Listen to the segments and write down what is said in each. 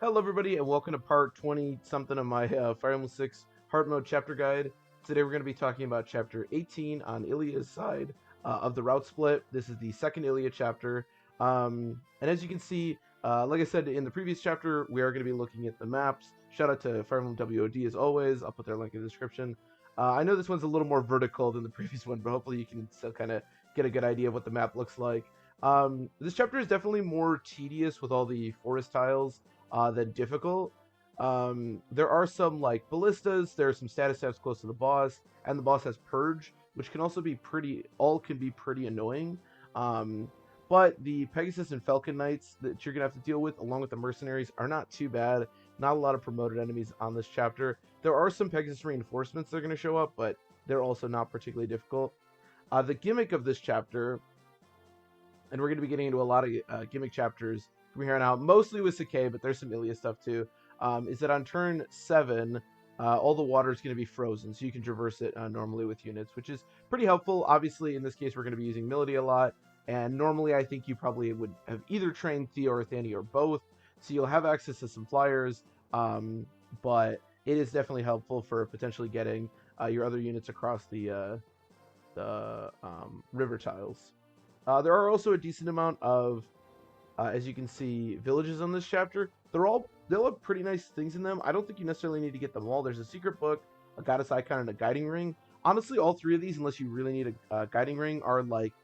Hello everybody and welcome to part 20 something of my Fire Emblem 6 hard mode chapter guide. Today we're going to be talking about chapter 18 on Ilia's side of the route split. This is the second Ilia chapter. And as you can see, like I said in the previous chapter, we are going to be looking at the maps. Shout out to Fire Emblem WOD as always. I'll put their link in the description. I know this one's a little more vertical than the previous one, but hopefully you can still kind of get a good idea of what the map looks like. This chapter is definitely more tedious with all the forest tiles than difficult. There are some like ballistas. There are some status steps close to the boss, and the boss has purge, which can also be pretty annoying. Um, but the Pegasus and Falcon Knights that you're gonna have to deal with, along with the mercenaries, are not too bad. Not a lot of promoted enemies on this chapter. There are some Pegasus reinforcements that are gonna show up, but they're also not particularly difficult. The gimmick of this chapter, and we're going to be getting into a lot of gimmick chapters from here on out, mostly with Sakai, but there's some Ilia stuff too, is that on turn 7, all the water is going to be frozen, so you can traverse it normally with units, which is pretty helpful. Obviously, in this case, we're going to be using Melody a lot, and normally I think you probably would have either trained Theo or Thani or both, so you'll have access to some flyers, but it is definitely helpful for potentially getting your other units across the river tiles. There are also a decent amount of, as you can see, villages on this chapter. They'll have pretty nice things in them. I don't think you necessarily need to get them all. There's a secret book, a goddess icon, and a guiding ring. Honestly, all three of these, unless you really need a guiding ring, are like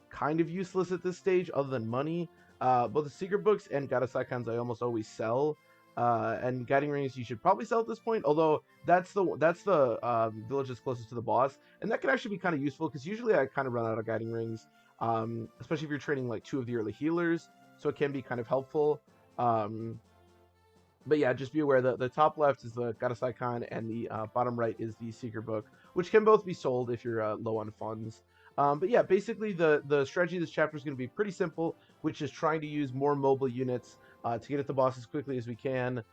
kind of useless at this stage, other than money. Both the secret books and goddess icons I almost always sell. And guiding rings you should probably sell at this point. Although that's the village that's closest to the boss, and that can actually be kind of useful because usually I kind of run out of guiding rings, especially if you're training like 2 of the early healers. So it can be kind of helpful. But yeah, just be aware that the top left is the goddess icon, and the bottom right is the secret book, which can both be sold if you're low on funds. But yeah, basically the strategy of this chapter is going to be pretty simple, which is trying to use more mobile units to get at the boss as quickly as we can.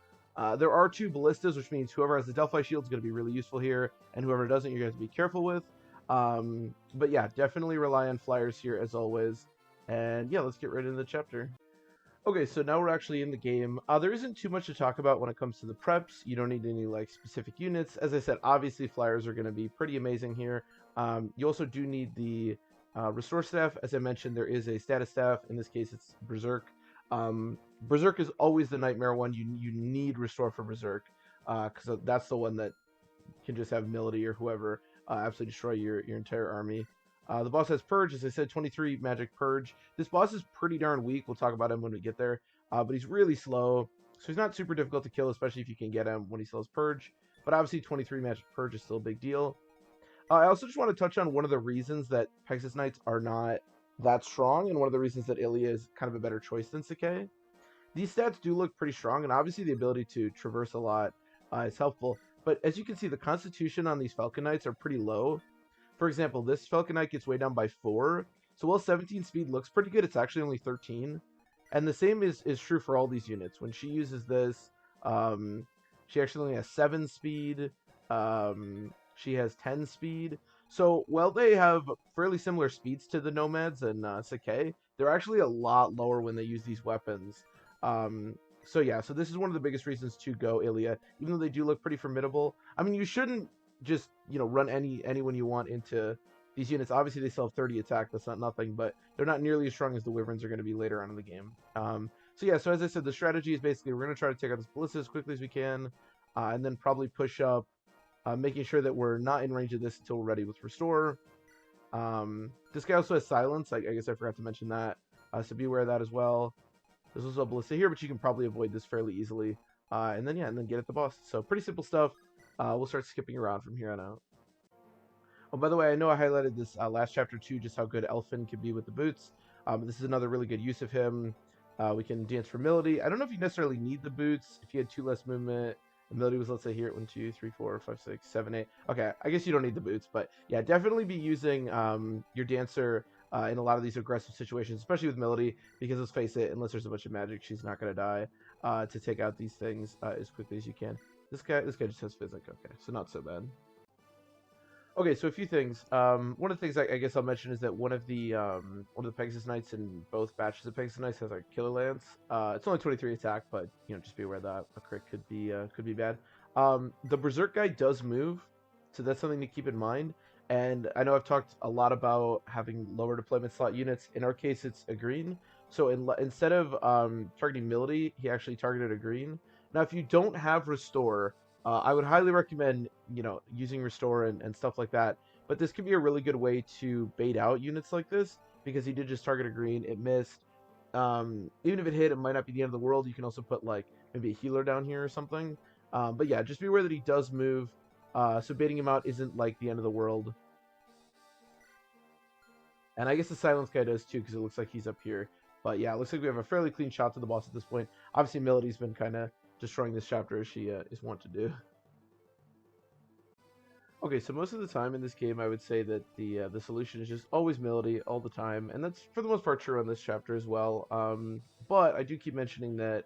There are 2 ballistas, which means whoever has the Delphi shield is going to be really useful here, and whoever doesn't, you're going to have to be careful with. But yeah, definitely rely on flyers here as always. And yeah, let's get right into the chapter. Okay, so now we're actually in the game. There isn't too much to talk about when it comes to the preps. You don't need any like specific units. As I said, obviously flyers are going to be pretty amazing here. You also do need the restore staff. As I mentioned, there is a status staff. In this case, it's Berserk. Berserk is always the nightmare one. You need restore for Berserk because that's the one that can just have Melody or whoever absolutely destroy your entire army. The boss has Purge, as I said, 23 magic Purge. This boss is pretty darn weak. We'll talk about him when we get there. But he's really slow, so he's not super difficult to kill, especially if you can get him when he still has Purge. But obviously 23 magic Purge is still a big deal. I also just want to touch on one of the reasons that Pegasus Knights are not that strong, and one of the reasons that Ilia is kind of a better choice than Sakai. These stats do look pretty strong, and obviously the ability to traverse a lot is helpful. But as you can see, the constitution on these Falcon Knights are pretty low. For example, this Falcon Knight gets way down by 4. So while 17 speed looks pretty good, it's actually only 13. And the same is true for all these units. When she uses this, she actually only has 7 speed. She has 10 speed. So while they have fairly similar speeds to the Nomads and Sakai, they're actually a lot lower when they use these weapons. So yeah, so this is one of the biggest reasons to go Ilia, even though they do look pretty formidable. I mean, you shouldn't just run anyone you want into these units. Obviously they still have 30 attack, that's not nothing, but they're not nearly as strong as the Wyverns are going to be later on in the game. So yeah, so as I said, the strategy is basically we're going to try to take out this ballista as quickly as we can, and then probably push up, making sure that we're not in range of this until we're ready with restore. This guy also has silence. I guess I forgot to mention that, so be aware of that as well. There's also a ballista here, but you can probably avoid this fairly easily, and then get at the boss. So pretty simple stuff. We'll start skipping around from here on out. Oh, by the way, I know I highlighted this last chapter too, just how good Elfin can be with the boots. But this is another really good use of him. We can dance for Melody. I don't know if you necessarily need the boots. If you had 2 less movement, the Melody was, let's say here, 1, 2, 3, 4, 5, 6, 7, 8. Okay, I guess you don't need the boots, but yeah, definitely be using your dancer in a lot of these aggressive situations, especially with Melody, because let's face it, unless there's a bunch of magic, she's not going to die to take out these things as quickly as you can. This guy just has physic. Okay, so not so bad. Okay, so a few things. One of the things I guess I'll mention is that one of the Pegasus Knights in both batches of Pegasus Knights has a Killer Lance. It's only 23 attack, but just be aware that a crit could be bad. The Berserk guy does move, so that's something to keep in mind. And I know I've talked a lot about having lower deployment slot units. In our case, it's a green. So instead of targeting Milady, he actually targeted a green. Now, if you don't have Restore, I would highly recommend, using Restore and stuff like that. But this could be a really good way to bait out units like this because he did just target a green. It missed. Even if it hit, it might not be the end of the world. You can also put like maybe a healer down here or something. But yeah, just be aware that he does move. So baiting him out isn't like the end of the world. And I guess the Silence guy does too because it looks like he's up here. But yeah, it looks like we have a fairly clean shot to the boss at this point. Obviously, Melody's been kind of destroying this chapter as she is wont to do. Okay, so most of the time in this game, I would say that the solution is just always Melody all the time, and that's for the most part true on this chapter as well. But I do keep mentioning that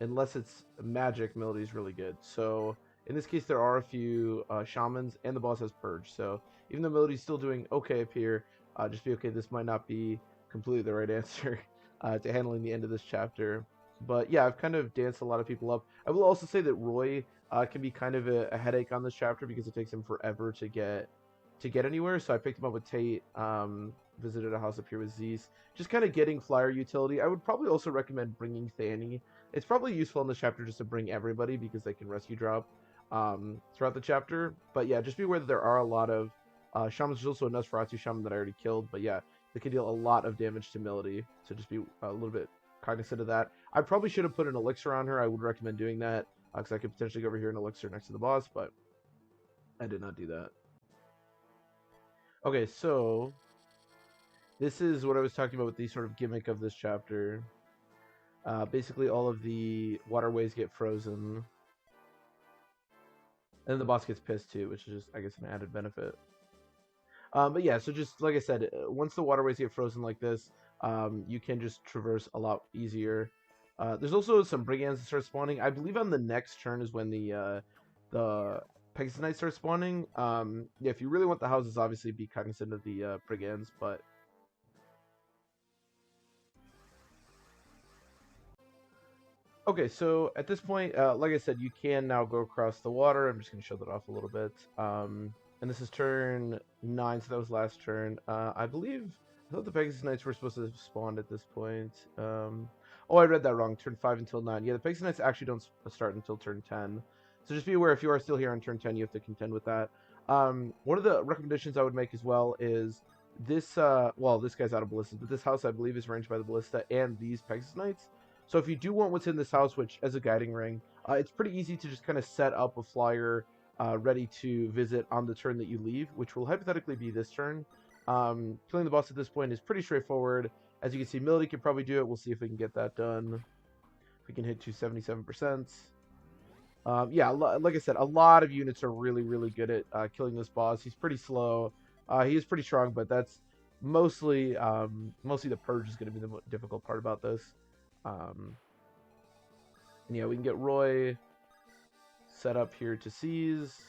unless it's magic, Melody is really good. So in this case, there are a few shamans, and the boss has Purge. So even though Melody's still doing okay up here, just be okay. This might not be completely the right answer to handling the end of this chapter. But yeah, I've kind of danced a lot of people up. I will also say that Roy can be kind of a headache on this chapter because it takes him forever to get anywhere. So I picked him up with Tate, visited a house up here with Zeus, just kind of getting flyer utility. I would probably also recommend bringing Thani. It's probably useful in this chapter just to bring everybody because they can rescue drop throughout the chapter. But yeah, just be aware that there are a lot of shamans. There's also a Nosferatu shaman that I already killed, but yeah, they can deal a lot of damage to Melody. So just be a little bit cognizant of that. I probably should have put an elixir on her. I would recommend doing that because I could potentially go over here and elixir next to the boss, but I did not do that. Okay, so this is what I was talking about with the sort of gimmick of this chapter. Basically, all of the waterways get frozen, and the boss gets pissed too, which is just, I guess, an added benefit. But yeah, so just like I said, once the waterways get frozen like this, you can just traverse a lot easier. There's also some brigands that start spawning. I believe on the next turn is when the Pegasus Knights start spawning. Yeah, if you really want the houses, obviously be cognizant of the brigands, but okay, so at this point, like I said, you can now go across the water. I'm just going to show that off a little bit. And this is turn 9, so that was last turn. I thought the Pegasus Knights were supposed to have spawned at this point. Oh, I read that wrong. Turn 5 until 9. Yeah, the Pegasus Knights actually don't start until turn 10. So just be aware if you are still here on turn 10, you have to contend with that. One of the recommendations I would make as well is this, well, this guy's out of ballistas, but this house, I believe, is ranged by the ballista and these Pegasus Knights. So if you do want what's in this house, which as a guiding ring, it's pretty easy to just kind of set up a flyer ready to visit on the turn that you leave, which will hypothetically be this turn. Killing the boss at this point is pretty straightforward. As you can see, Milady can probably do it. We'll see if we can get that done. If we can hit to 77%. Yeah, like I said, a lot of units are really, really good at killing this boss. He's pretty slow. He is pretty strong, but that's mostly the purge is going to be the difficult part about this. And yeah, we can get Roy set up here to seize.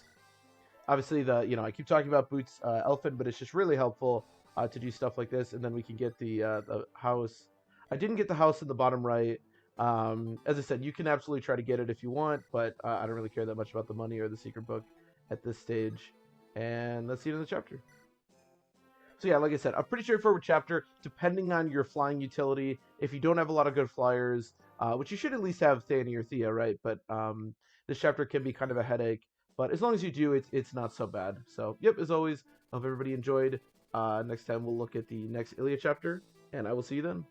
Obviously, I keep talking about Boots Elfin, but it's just really helpful to do stuff like this. And then we can get the house. I didn't get the house in the bottom right. As I said, you can absolutely try to get it if you want, but I don't really care that much about the money or the secret book at this stage. And let's see it in the chapter. So yeah, like I said, a pretty straightforward chapter, depending on your flying utility. If you don't have a lot of good flyers, which you should at least have Thani or Thea, right? But this chapter can be kind of a headache. But as long as you do, it's not so bad. So, yep, as always, I hope everybody enjoyed. Next time we'll look at the next Ilia chapter, and I will see you then.